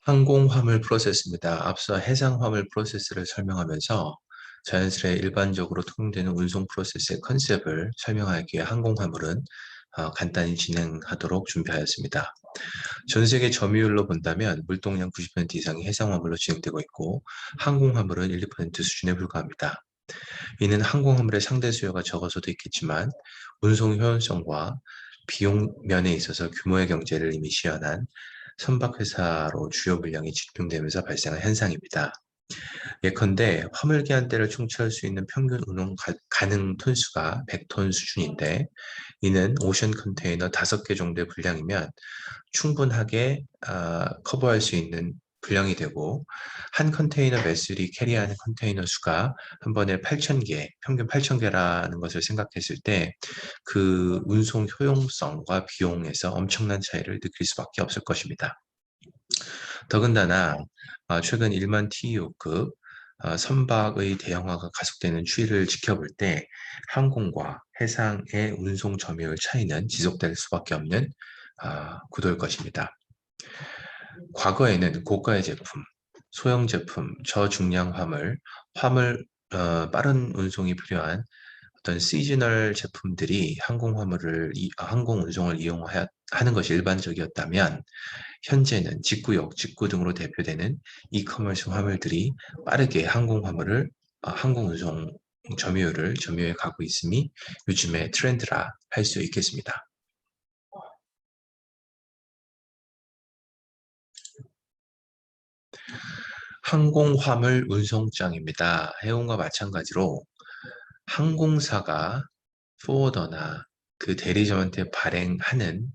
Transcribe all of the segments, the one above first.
항공화물 프로세스입니다. 앞서 해상화물 프로세스를 설명하면서 자연스레 일반적으로 통용되는 운송 프로세스의 컨셉을 설명하기 위해 항공화물은 간단히 진행하도록 준비하였습니다. 전 세계 점유율로 본다면 물동량 90% 이상이 해상화물로 진행되고 있고 항공화물은 1, 2% 수준에 불과합니다. 이는 항공화물의 상대 수요가 적어서도 있겠지만 운송 효율성과 비용 면에 있어서 규모의 경제를 이미 시현한 선박회사로 주요 물량이 집중되면서 발생한 현상입니다. 예컨대 화물기 한 대를 총치할 수 있는 평균 운송 가능 톤수가 100톤 수준인데 이는 오션 컨테이너 5개 정도의 분량이면 충분하게 커버할 수 있는 분량이 되고 한 컨테이너 매슬이 캐리하는 컨테이너 수가 한 번에 8,000개, 평균 8,000개라는 것을 생각했을 때 그 운송 효용성과 비용에서 엄청난 차이를 느낄 수밖에 없을 것입니다. 더군다나 최근 1만 TEU급 선박의 대형화가 가속되는 추이를 지켜볼 때 항공과 해상의 운송 점유율 차이는 지속될 수밖에 없는 구도일 것입니다. 과거에는 고가의 제품, 소형 제품, 저중량 화물 빠른 운송이 필요한 어떤 시즈널 제품들이 항공 운송을 이용하는 것이 일반적이었다면 현재는 직구역, 직구 등으로 대표되는 이커머스 화물들이 빠르게 항공 운송 점유율에 가고 있음이 요즘의 트렌드라 할 수 있겠습니다. 항공 화물 운송장입니다. 해운과 마찬가지로 항공사가 포워더나 그 대리점한테 발행하는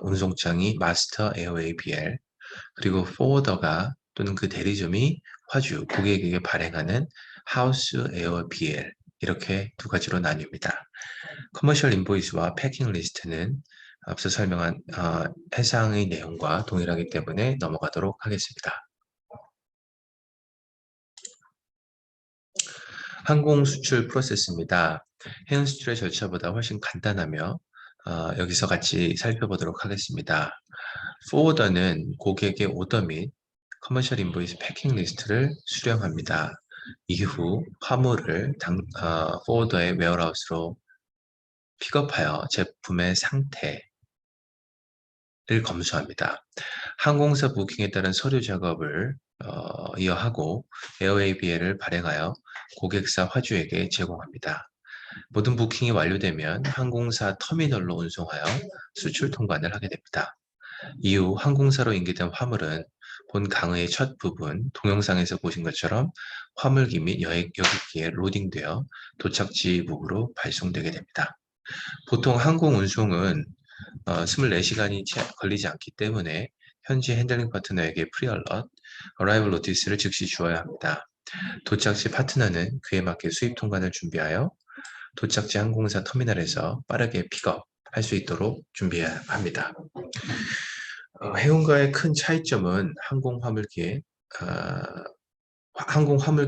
운송장이 마스터 에어웨이 BL, 그리고 포워더가 또는 그 대리점이 고객에게 발행하는 하우스 에어 BL, 이렇게 두 가지로 나뉩니다. 커머셜 인보이스와 패킹 리스트는 앞서 설명한 해상의 내용과 동일하기 때문에 넘어가도록 하겠습니다. 항공 수출 프로세스입니다. 해운 수출의 절차보다 훨씬 간단하며 여기서 같이 살펴보도록 하겠습니다. 포워더는 고객의 오더 및 커머셜 인보이스 패킹 리스트를 수령합니다. 이후 화물을 포워더의 웨어하우스로 픽업하여 제품의 상태를 검수합니다. 항공사 부킹에 따른 서류 작업을 이어하고 에어ABL을 발행하여 고객사 화주에게 제공합니다. 모든 부킹이 완료되면 항공사 터미널로 운송하여 수출 통관을 하게 됩니다. 이후 항공사로 인계된 화물은 본 강의 첫 부분 동영상에서 보신 것처럼 화물기 및 여객기에 로딩되어 도착지 목으로 발송되게 됩니다. 보통 항공 운송은 24시간이 걸리지 않기 때문에 현지 핸들링 파트너에게 프리얼럿, 어라이벌 노티스를 즉시 주어야 합니다. 도착지 파트너는 그에 맞게 수입 통관을 준비하여 도착지 항공사 터미널에서 빠르게 픽업할 수 있도록 준비해야 합니다. 해운과의 큰 차이점은 항공 화물기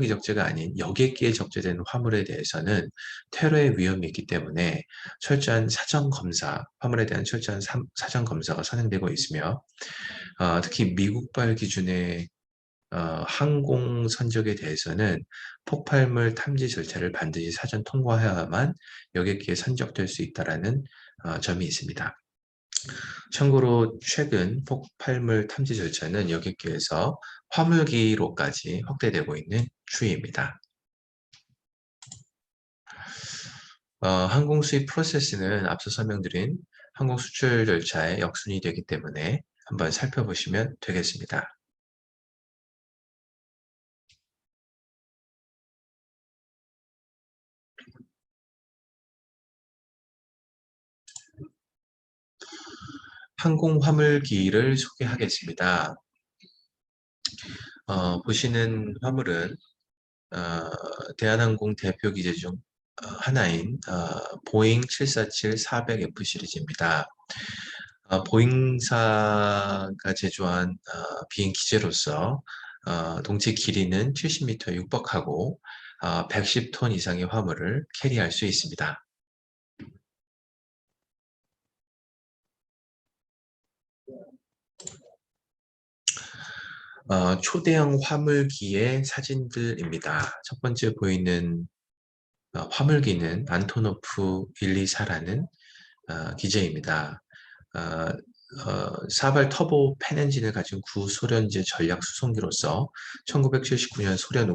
적재가 아닌 여객기에 적재된 화물에 대해서는 테러의 위험이 있기 때문에 화물에 대한 철저한 사전 검사가 선행되고 있으며 특히 미국발 기준의 항공 선적에 대해서는 폭발물 탐지 절차를 반드시 사전 통과해야만 여객기에 선적될 수 있다는 점이 있습니다. 참고로 최근 폭발물 탐지 절차는 여객기에서 화물기로까지 확대되고 있는 추이입니다. 항공 수입 프로세스는 앞서 설명드린 항공 수출 절차의 역순이 되기 때문에 한번 살펴보시면 되겠습니다. 항공 화물기를 소개하겠습니다. 보시는 화물은 대한항공 대표 기제 중 하나인 보잉 747-400F 시리즈입니다. 보잉사가 제조한 비행 기제로서 동체 길이는 70m에 육박하고 110톤 이상의 화물을 캐리할 수 있습니다. 초대형 화물기의 사진들입니다. 첫 번째 보이는 화물기는 안토노프 124라는 기제입니다. 어, 4발 터보 팬 엔진을 가진 구소련제 전략 수송기로서 1979년 소련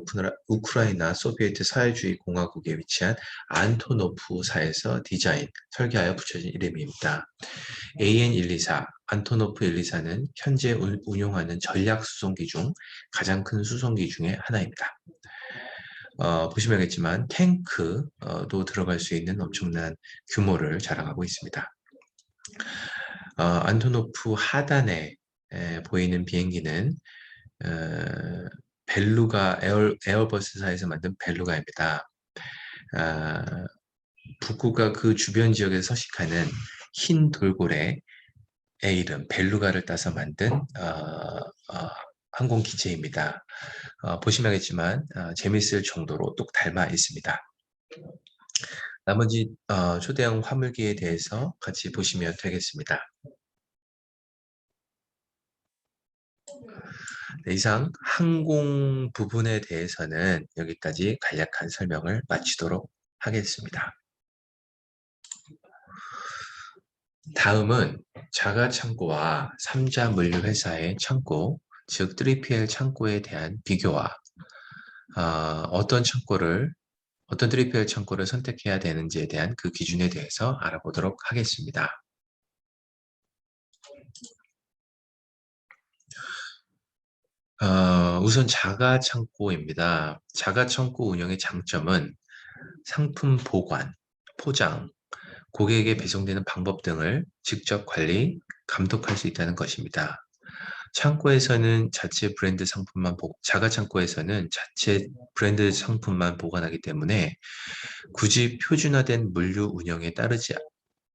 우크라이나 소비에트 사회주의 공화국에 위치한 안토노프사에서 디자인, 설계하여 붙여진 이름입니다. AN124, 안토노프 124는 현재 운용하는 전략 수송기 중 가장 큰 수송기 중에 하나입니다. 보시면 알겠지만 탱크도 들어갈 수 있는 엄청난 규모를 자랑하고 있습니다. 안토노프 하단에 보이는 비행기는 벨루가 에어버스사에서 만든 벨루가입니다. 북극과 그 주변 지역에 서식하는 흰 돌고래의 이름 벨루가를 따서 만든 항공 기체입니다. 보시면 알겠지만 재밌을 정도로 똑 닮아 있습니다. 나머지 초대형 화물기에 대해서 같이 보시면 되겠습니다. 네, 이상 항공 부분에 대해서는 여기까지 간략한 설명을 마치도록 하겠습니다. 다음은 자가창고와 3자 물류회사의 창고, 즉 3PL 창고에 대한 비교와 어떤 3PL 창고를 선택해야 되는지에 대한 그 기준에 대해서 알아보도록 하겠습니다. 우선 자가창고입니다. 자가창고 운영의 장점은 상품 보관, 포장, 고객에게 배송되는 방법 등을 직접 관리, 감독할 수 있다는 것입니다. 창고에서는 자가 창고에서는 자체 브랜드 상품만 보관하기 때문에 굳이 표준화된 물류 운영에 따르지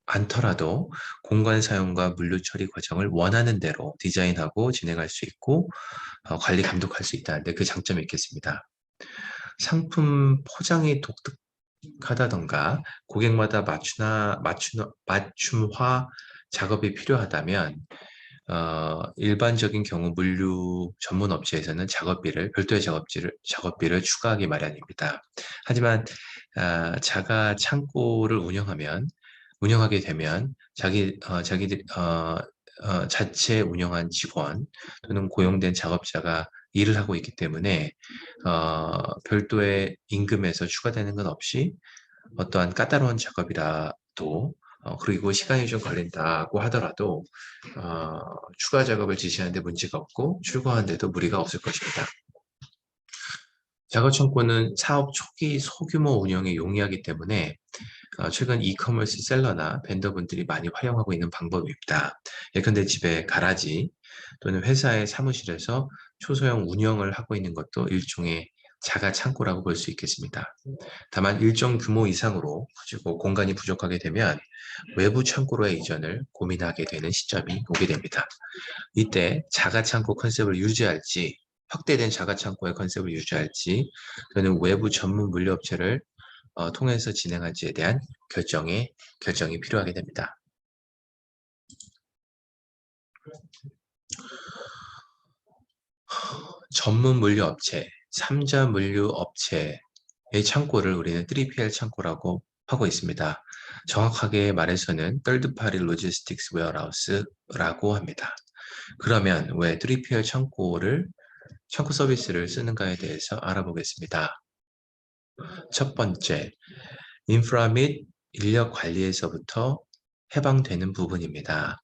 않더라도 공간 사용과 물류 처리 과정을 원하는 대로 디자인하고 진행할 수 있고 관리 감독할 수 있다는데 그 장점이 있겠습니다. 상품 포장이 독특하다던가 고객마다 맞춤화 작업이 필요하다면 일반적인 경우 물류 전문 업체에서는 별도의 작업비를 추가하기 마련입니다. 하지만 자가 창고를 운영하게 되면 자체 운영한 직원 또는 고용된 작업자가 일을 하고 있기 때문에 별도의 임금에서 추가되는 건 없이 어떠한 까다로운 작업이라도 그리고 시간이 좀 걸린다고 하더라도 추가 작업을 지시하는 데 문제가 없고 출고하는 데도 무리가 없을 것입니다. 작업창고는 사업 초기 소규모 운영에 용이하기 때문에 최근 이커머스 셀러나 벤더분들이 많이 활용하고 있는 방법입니다. 예컨대 집에 가라지 또는 회사의 사무실에서 초소형 운영을 하고 있는 것도 일종의 자가 창고라고 볼 수 있겠습니다. 다만 일정 규모 이상으로 그리고 공간이 부족하게 되면 외부 창고로 이전을 고민하게 되는 시점이 오게 됩니다. 이때 자가 창고 컨셉을 유지할지 확대된 자가 창고의 컨셉을 유지할지 또는 외부 전문 물류업체를 통해서 진행할지에 대한 결정이 필요하게 됩니다. 전문 물류업체, 3자 물류업체의 창고를 우리는 3PL 창고라고 하고 있습니다. 정확하게 말해서는 Third Party Logistics Warehouse라고 합니다. 그러면 왜 3PL 창고 서비스를 쓰는가에 대해서 알아보겠습니다. 첫 번째, 인프라 및 인력 관리에서부터 해방되는 부분입니다.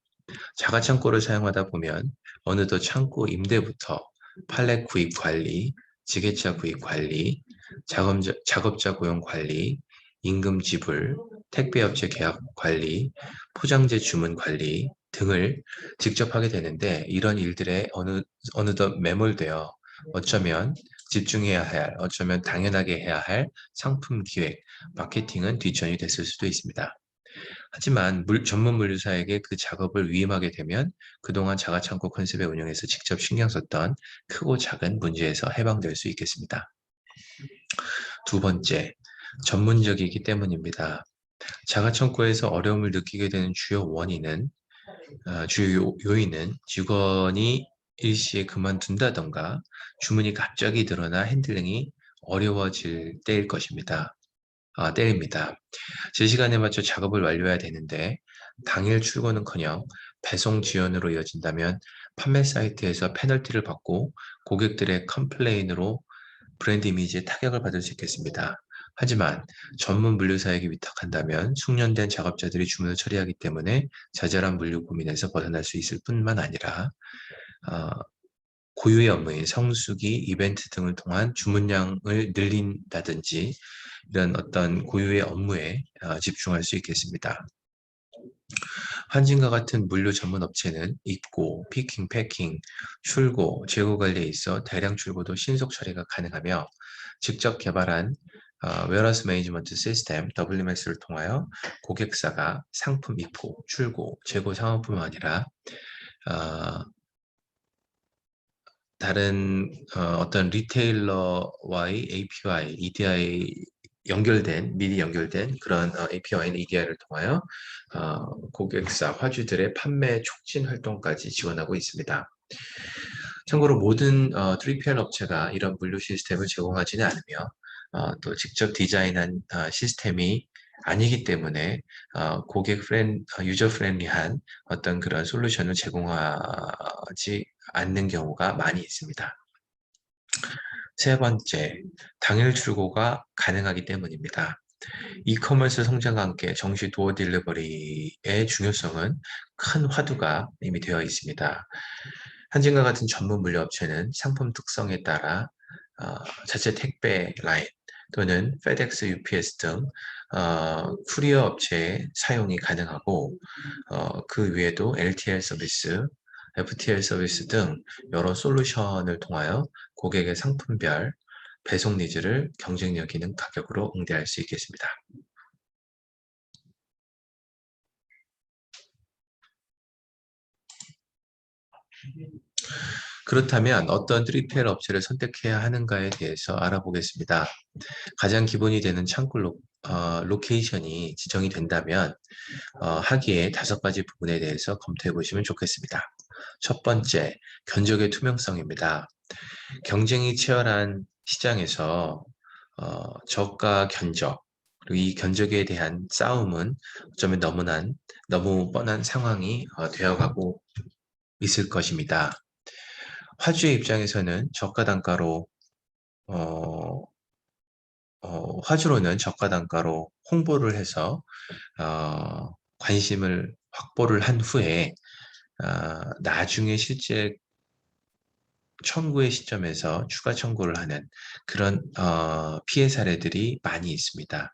자가창고를 사용하다 보면 어느덧 창고 임대부터 팔렛 구입 관리, 지게차 구입 관리, 작업자 고용 관리, 임금 지불, 택배업체 계약 관리, 포장재 주문 관리 등을 직접 하게 되는데 이런 일들에 어느덧 매몰되어 어쩌면 어쩌면 당연하게 해야 할 상품 기획, 마케팅은 뒷전이 됐을 수도 있습니다. 하지만 전문 물류사에게 그 작업을 위임하게 되면 그동안 자가창고 컨셉의 운영에서 직접 신경 썼던 크고 작은 문제에서 해방될 수 있겠습니다. 두 번째, 전문적이기 때문입니다. 자가창고에서 어려움을 느끼게 되는 주요 요인은 직원이 일시에 그만둔다던가 주문이 갑자기 늘어나 핸들링이 어려워질 때입니다. 제 시간에 맞춰 작업을 완료해야 되는데 당일 출고는커녕 배송 지연으로 이어진다면 판매 사이트에서 페널티를 받고 고객들의 컴플레인으로 브랜드 이미지에 타격을 받을 수 있겠습니다. 하지만 전문 물류사에게 위탁한다면 숙련된 작업자들이 주문을 처리하기 때문에 자잘한 물류 고민에서 벗어날 수 있을 뿐만 아니라 어, 고유의 업무인 성수기, 이벤트 등을 통한 주문량을 늘린다든지 이런 어떤 고유의 업무에 집중할 수 있겠습니다. 한진과 같은 물류 전문 업체는 입고, 피킹, 패킹, 출고, 재고 관리에 있어 대량 출고도 신속 처리가 가능하며 직접 개발한 웨어러스 매니지먼트 시스템 WMS를 통하여 고객사가 상품 입고, 출고, 재고 상황뿐만 아니라 다른 어떤 리테일러와의 API, EDI 미리 연결된 그런 API나 EDI를 통하여 고객사, 화주들의 판매 촉진 활동까지 지원하고 있습니다. 참고로 모든 3PL 업체가 이런 물류 시스템을 제공하지는 않으며 또 직접 디자인한 시스템이 아니기 때문에 유저 프렌리한 어떤 그런 솔루션을 제공하지 않는 경우가 많이 있습니다. 세 번째, 당일 출고가 가능하기 때문입니다. 이커머스 성장과 함께 정시 도어 딜리버리의 중요성은 큰 화두가 이미 되어 있습니다. 한진과 같은 전문 물류업체는 상품 특성에 따라 자체 택배 라인 또는 페덱스, UPS 등 쿠리어 업체의 사용이 가능하고 그 외에도 LTL 서비스, FTL 서비스 등 여러 솔루션을 통하여 고객의 상품별 배송 니즈를 경쟁력 있는 가격으로 응대할 수 있겠습니다. 그렇다면 어떤 3PL 업체를 선택해야 하는가에 대해서 알아보겠습니다. 가장 기본이 되는 창구 로케이션이 지정이 된다면 하기에 5가지 부분에 대해서 검토해 보시면 좋겠습니다. 첫 번째, 견적의 투명성입니다. 경쟁이 치열한 시장에서 저가 견적, 그리고 이 견적에 대한 싸움은 어쩌면 너무 뻔한 상황이 되어가고 있을 것입니다. 화주의 입장에서는 저가 단가로 화주로는 저가 단가로 홍보를 해서 관심을 확보를 한 후에 나중에 실제 청구의 시점에서 추가 청구를 하는 그런 피해 사례들이 많이 있습니다.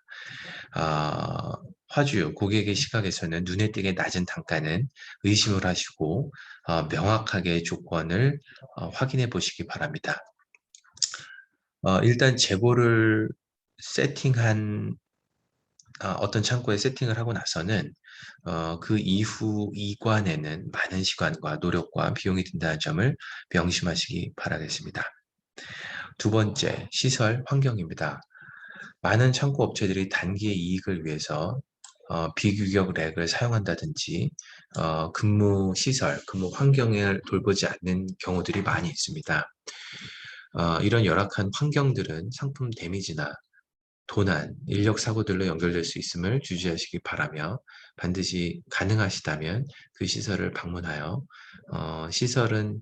화주, 고객의 시각에서는 눈에 띄게 낮은 단가는 의심을 하시고 명확하게 조건을 확인해 보시기 바랍니다. 일단 재고를 세팅한 어떤 창고에 세팅을 하고 나서는 그 이후 이관에는 많은 시간과 노력과 비용이 든다는 점을 명심하시기 바라겠습니다. 두 번째, 시설 환경입니다. 많은 창고 업체들이 단기의 이익을 위해서 비규격 렉을 사용한다든지 근무 시설, 근무 환경을 돌보지 않는 경우들이 많이 있습니다. 이런 열악한 환경들은 상품 데미지나 도난, 인력 사고들로 연결될 수 있음을 주의하시기 바라며 반드시 가능하시다면 그 시설을 방문하여 시설은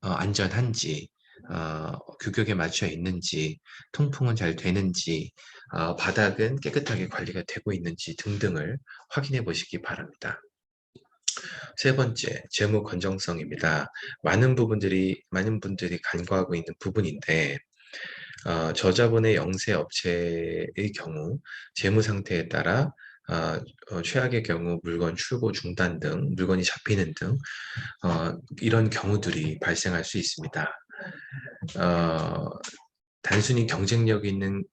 안전한지, 규격에 맞춰 있는지, 통풍은 잘 되는지, 바닥은 깨끗하게 관리가 되고 있는지 등등을 확인해 보시기 바랍니다. 세 번째, 재무 건전성입니다. 많은 분들이 간과하고 있는 부분인데 저자본의 영세 업체의 경우 재무 상태에 따라 최악의 경우 물건 출고 중단 등 물건이 잡히는 등 이런 경우들이 발생할 수 있습니다. 단순히 경쟁력 있는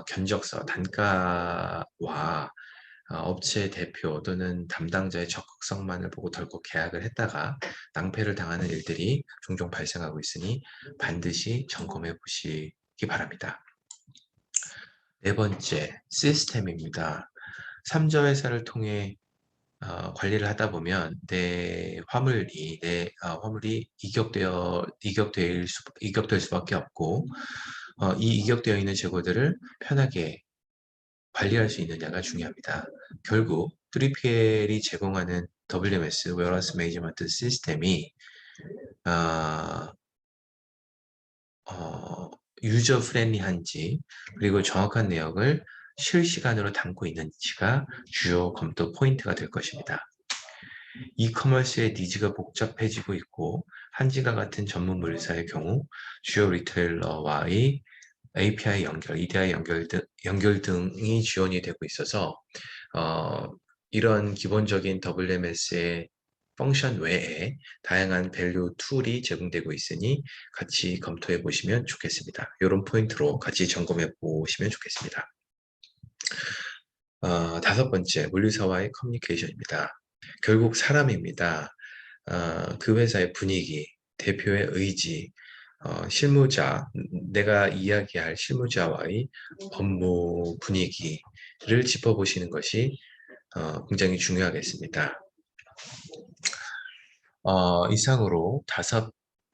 견적서, 단가와 업체 대표 또는 담당자의 적극성만을 보고 덜컥 계약을 했다가 낭패를 당하는 일들이 종종 발생하고 있으니 반드시 점검해 보시기 바랍니다. 네 번째, 시스템입니다. 삼자 회사를 통해 관리를 하다 보면 내 화물이 이격될 수밖에 없고, 이 이격되어 있는 재고들을 편하게 관리할 수 있느냐가 중요합니다. 결국 3PL이 제공하는 WMS, Warehouse Management 시스템이 아, 유저 프렌리한지, 그리고 정확한 내역을 실시간으로 담고 있는지가 주요 검토 포인트가 될 것입니다. 이커머스의 니즈가 복잡해지고 있고, 한지가 같은 전문 물류사의 경우 주요 리테일러와의 API 연결, EDI 연결 등이 지원이 되고 있어서 어, 이런 기본적인 WMS의 펑션 외에 다양한 밸류 툴이 제공되고 있으니 같이 검토해 보시면 좋겠습니다. 이런 포인트로 같이 점검해 보시면 좋겠습니다. 다섯 번째, 물류사와의 커뮤니케이션입니다. 결국 사람입니다. 그 회사의 분위기, 대표의 의지, 내가 이야기할 실무자와의 업무 분위기를 짚어보시는 것이 굉장히 중요하겠습니다. 이상으로 다섯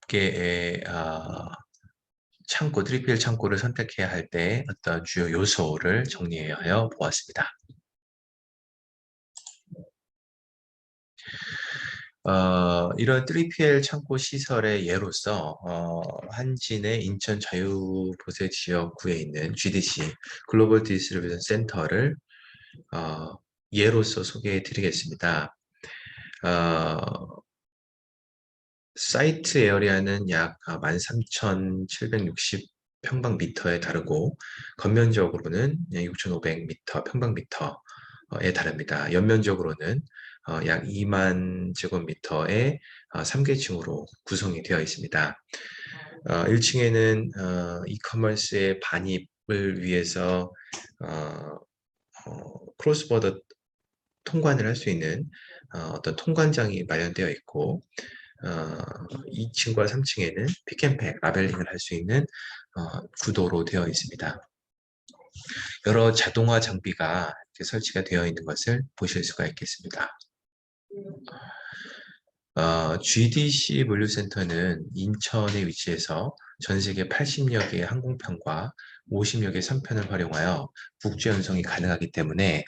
개의 창고, 3PL 창고를 선택해야 할 때 어떤 주요 요소를 정리하여 보았습니다. 이런 3PL 창고 시설의 예로서 한진의 인천 자유보세 지역구에 있는 GDC, 글로벌 디스트리뷰션 센터를 예로서 소개해 드리겠습니다. 사이트 에어리아는 약 13,760 평방미터에 다르고, 겉면적으로는 6,500m 평방미터에 다릅니다. 옆면적으로는 약 2만 제곱미터의 3계층으로 구성이 되어 있습니다. 1층에는 이커머스의 반입을 위해서 크로스보더 통관을 할 수 있는 어떤 통관장이 마련되어 있고, 2층과 3층에는 픽앤팩, 라벨링을 할 수 있는 구도로 되어 있습니다. 여러 자동화 장비가 이렇게 설치가 되어 있는 것을 보실 수가 있겠습니다. GDC 물류센터는 인천에 위치해서 전 세계 80여 개의 항공편과 50여 개의 선편을 활용하여 국제 운송이 가능하기 때문에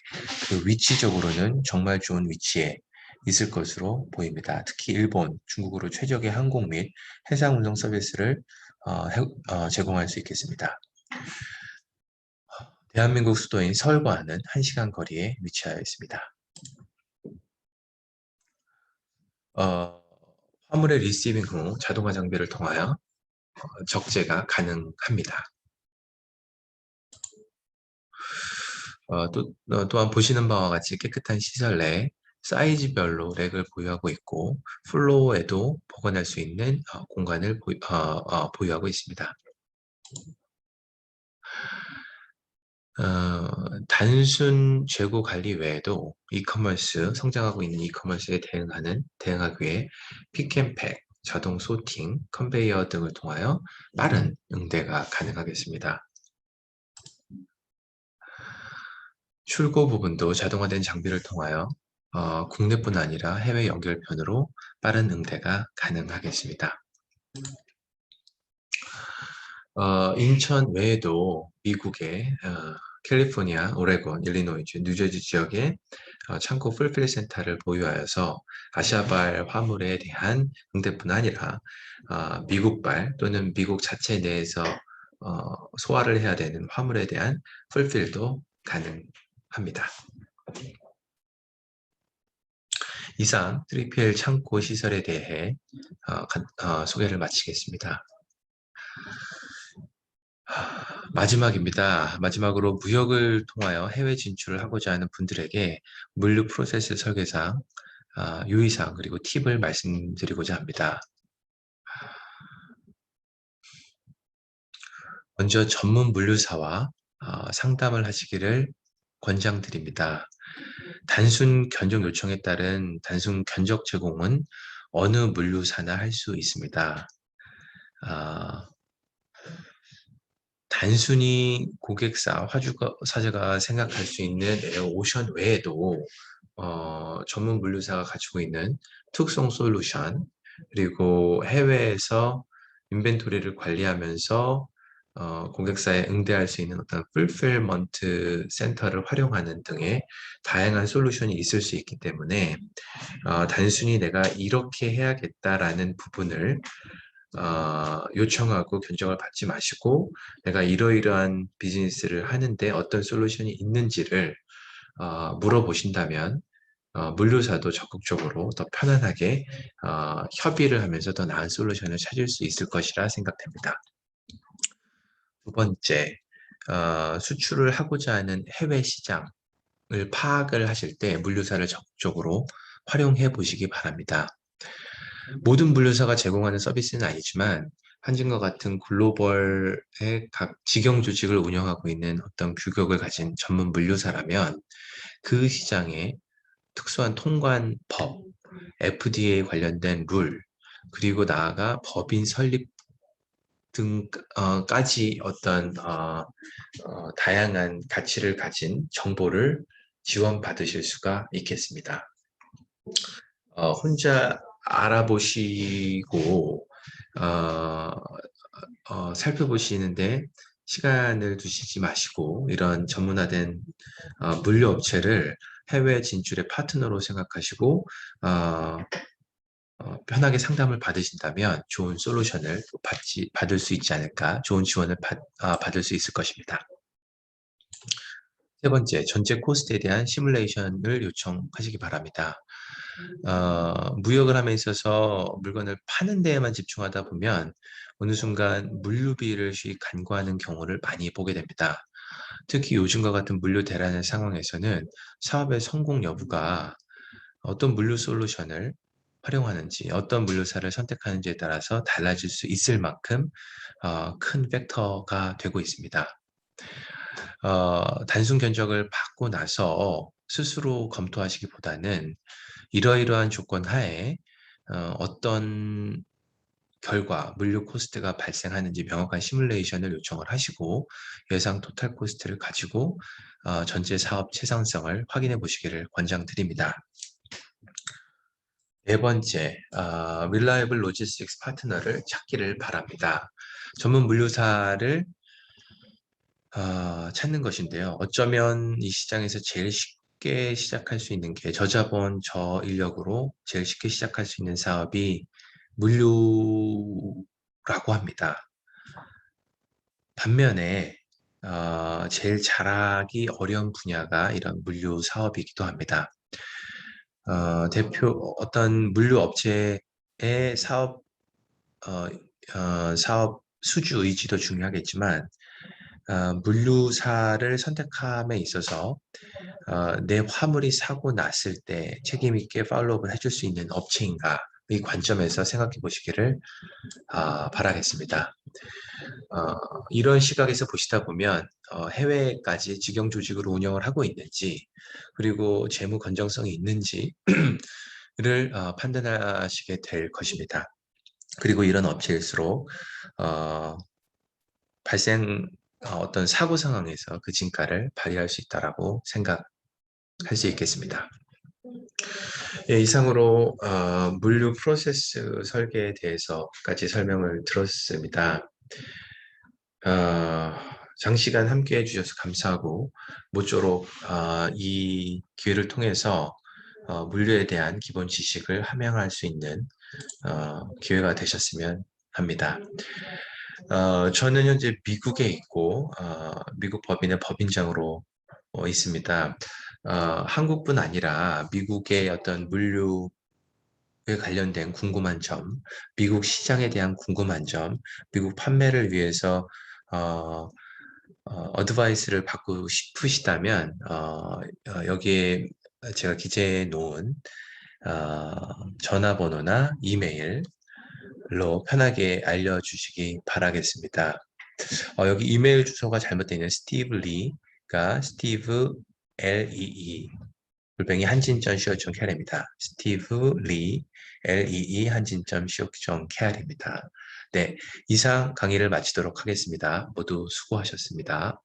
그 위치적으로는 정말 좋은 위치에 있을 것으로 보입니다. 특히 일본, 중국으로 최적의 항공 및 해상 운송 서비스를 제공할 수 있겠습니다. 대한민국 수도인 서울과는 1시간 거리에 위치하여 있습니다. 화물의 리시빙 후 자동화 장비를 통하여 적재가 가능합니다. 또한 보시는 바와 같이 깨끗한 시설 내 사이즈별로 랙을 보유하고 있고, 플로어에도 보관할 수 있는 공간을 보유하고 있습니다. 단순 재고 관리 외에도 성장하고 있는 이커머스에 대응하기 위해 픽앤팩, 자동 소팅, 컨베이어 등을 통하여 빠른 응대가 가능하겠습니다. 출고 부분도 자동화된 장비를 통하여 국내뿐 아니라 해외 연결편으로 빠른 응대가 가능하겠습니다. 인천 외에도 미국의 캘리포니아, 오레곤, 일리노이주, 뉴저지 지역의 창고 풀필 센터를 보유하여서 아시아발 화물에 대한 응대뿐 아니라 미국발 또는 미국 자체 내에서 소화를 해야 되는 화물에 대한 풀필도 가능합니다. 이상 3PL 창고 시설에 대해 소개를 마치겠습니다. 마지막입니다. 마지막으로 무역을 통하여 해외 진출을 하고자 하는 분들에게 물류 프로세스 설계상, 유의사항 그리고 팁을 말씀드리고자 합니다. 먼저 전문 물류사와 상담을 하시기를 권장드립니다. 단순 견적 요청에 따른 단순 견적 제공은 어느 물류사나 할 수 있습니다. 단순히 고객사, 화주사자가 생각할 수 있는 에어오션 외에도 전문 물류사가 가지고 있는 특송 솔루션, 그리고 해외에서 인벤토리를 관리하면서 고객사에 응대할 수 있는 어떤 풀필먼트 센터를 활용하는 등의 다양한 솔루션이 있을 수 있기 때문에 단순히 내가 이렇게 해야겠다라는 부분을 요청하고 견적을 받지 마시고 내가 이러이러한 비즈니스를 하는데 어떤 솔루션이 있는지를 물어보신다면 물류사도 적극적으로 더 편안하게 협의를 하면서 더 나은 솔루션을 찾을 수 있을 것이라 생각됩니다. 두 번째, 수출을 하고자 하는 해외 시장을 파악을 하실 때 물류사를 적극적으로 활용해 보시기 바랍니다. 모든 물류사가 제공하는 서비스는 아니지만 한진과 같은 글로벌의 각 직영 조직을 운영하고 있는 어떤 규격을 가진 전문 물류사라면 그 시장에 특수한 통관법, FDA 관련된 룰, 그리고 나아가 법인 설립 등까지 어떤 다양한 가치를 가진 정보를 지원받으실 수가 있겠습니다. 혼자 알아보시고 살펴보시는데 시간을 두시지 마시고 이런 전문화된 물류 업체를 해외 진출의 파트너로 생각하시고 편하게 상담을 받으신다면 좋은 솔루션을 받을 수 있지 않을까, 좋은 지원을 받을 수 있을 것입니다. 세 번째, 전체 코스트에 대한 시뮬레이션을 요청하시기 바랍니다. 무역을 함에 있어서 물건을 파는 데에만 집중하다 보면 어느 순간 물류비를 수익 간과하는 경우를 많이 보게 됩니다. 특히 요즘과 같은 물류 대란의 상황에서는 사업의 성공 여부가 어떤 물류 솔루션을 활용하는지, 어떤 물류사를 선택하는지에 따라서 달라질 수 있을 만큼 큰 팩터가 되고 있습니다. 단순 견적을 받고 나서 스스로 검토하시기보다는 이러이러한 조건 하에 어떤 결과, 물류 코스트가 발생하는지 명확한 시뮬레이션을 요청을 하시고 예상 토탈 코스트를 가지고 전체 사업 채상성을 확인해 보시기를 권장드립니다. 네 번째, Reliable Logistics 파트너를 찾기를 바랍니다. 전문 물류사를 찾는 것인데요. 어쩌면 이 시장에서 제일 쉽게 시작할 수 있는 게 저자본, 저인력으로 제일 쉽게 시작할 수 있는 사업이 물류라고 합니다. 반면에 제일 잘하기 어려운 분야가 이런 물류 사업이기도 합니다. 어떤 물류 업체의 사업 수주 의지도 중요하겠지만 물류사를 선택함에 있어서 내 화물이 사고 났을 때 책임 있게 팔로우업을 해줄 수 있는 업체인가 이 관점에서 생각해 보시기를 바라겠습니다. 이런 시각에서 보시다 보면 해외까지 직영 조직으로 운영을 하고 있는지 그리고 재무 건정성이 있는지를 판단하시게 될 것입니다. 그리고 이런 업체일수록 어떤 사고 상황에서 그 진가를 발휘할 수 있다라고 생각할 수 있겠습니다. 예, 이상으로 물류 프로세스 설계에 대해서까지 설명을 들었습니다. 장시간 함께 해주셔서 감사하고 모쪼록 이 기회를 통해서 물류에 대한 기본 지식을 함양할 수 있는 기회가 되셨으면 합니다. 저는 현재 미국에 있고 미국 법인의 법인장으로 있습니다. 한국뿐 아니라 미국의 어떤 물류에 관련된 궁금한 점, 미국 시장에 대한 궁금한 점, 미국 판매를 위해서 어드바이스를 받고 싶으시다면 여기에 제가 기재해 놓은 전화번호나 이메일로 편하게 알려주시기 바라겠습니다. 여기 이메일 주소가 잘못되어 있는 스티브 리가 스티브 lee 골뱅이 한진.co.kr입니다. 스티브 리 lee 한진.co.kr입니다. 네, 이상 강의를 마치도록 하겠습니다. 모두 수고하셨습니다.